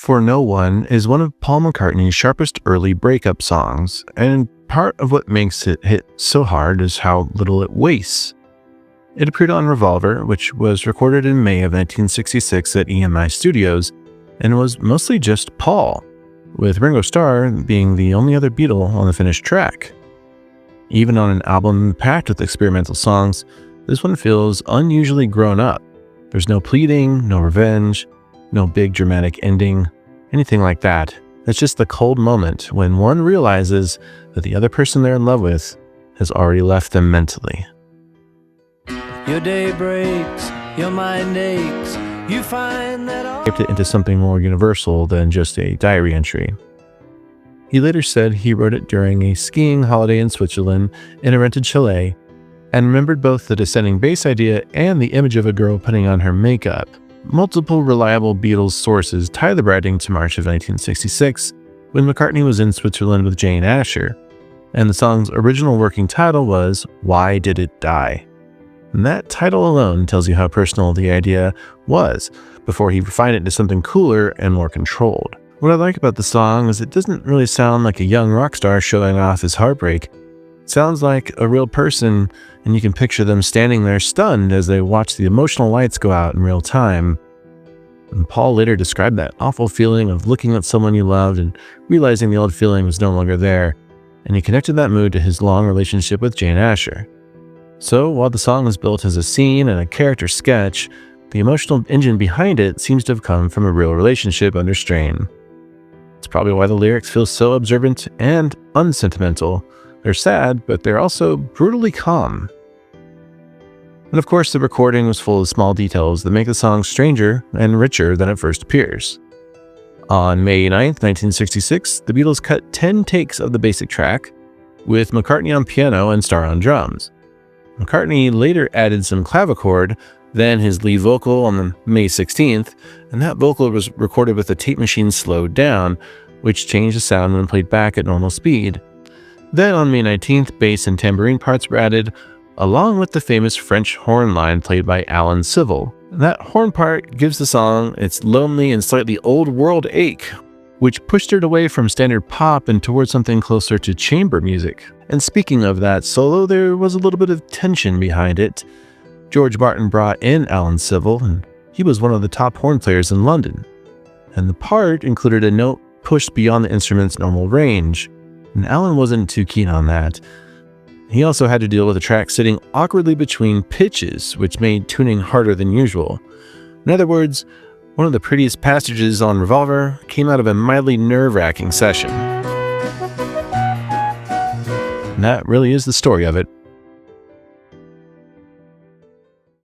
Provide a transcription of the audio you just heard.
For No One is one of Paul McCartney's sharpest early breakup songs, and part of what makes it hit so hard is how little it wastes. It appeared on Revolver, which was recorded in May of 1966 at EMI Studios, and was mostly just Paul, with Ringo Starr being the only other Beatle on the finished track. Even on an album packed with experimental songs, this one feels unusually grown up. There's no pleading, no revenge, no big dramatic ending, anything like that. It's just the cold moment when one realizes that the other person they're in love with has already left them mentally. Your day breaks, your mind aches, you find that all... Shaped it into something more universal than just a diary entry. He later said he wrote it during a skiing holiday in Switzerland in a rented chalet, and remembered both the descending bass idea and the image of a girl putting on her makeup. Multiple reliable Beatles sources tie the writing to March of 1966, when McCartney was in Switzerland with Jane Asher, and the song's original working title was Why Did It Die? And that title alone tells you how personal the idea was, before he refined it into something cooler and more controlled. What I like about the song is it doesn't really sound like a young rock star showing off his heartbreak. It sounds like a real person, and you can picture them standing there stunned as they watch the emotional lights go out in real time. And Paul later described that awful feeling of looking at someone you loved and realizing the old feeling was no longer there, and he connected that mood to his long relationship with Jane Asher. So, while the song is built as a scene and a character sketch, the emotional engine behind it seems to have come from a real relationship under strain. It's probably why the lyrics feel so observant and unsentimental. They're sad, but they're also brutally calm. And of course, the recording was full of small details that make the song stranger and richer than it first appears. On May 9th, 1966, the Beatles cut 10 takes of the basic track, with McCartney on piano and Starr on drums. McCartney later added some clavichord, then his lead vocal on May 16th, and that vocal was recorded with the tape machine slowed down, which changed the sound when played back at normal speed. Then on May 19th, bass and tambourine parts were added, along with the famous French horn line played by Alan Civil. That horn part gives the song its lonely and slightly old world ache, which pushed it away from standard pop and towards something closer to chamber music. And speaking of that solo, there was a little bit of tension behind it. George Martin brought in Alan Civil, and he was one of the top horn players in London. And the part included a note pushed beyond the instrument's normal range, and Alan wasn't too keen on that. He also had to deal with the track sitting awkwardly between pitches, which made tuning harder than usual. In other words, one of the prettiest passages on Revolver came out of a mildly nerve-wracking session. And that really is the story of it.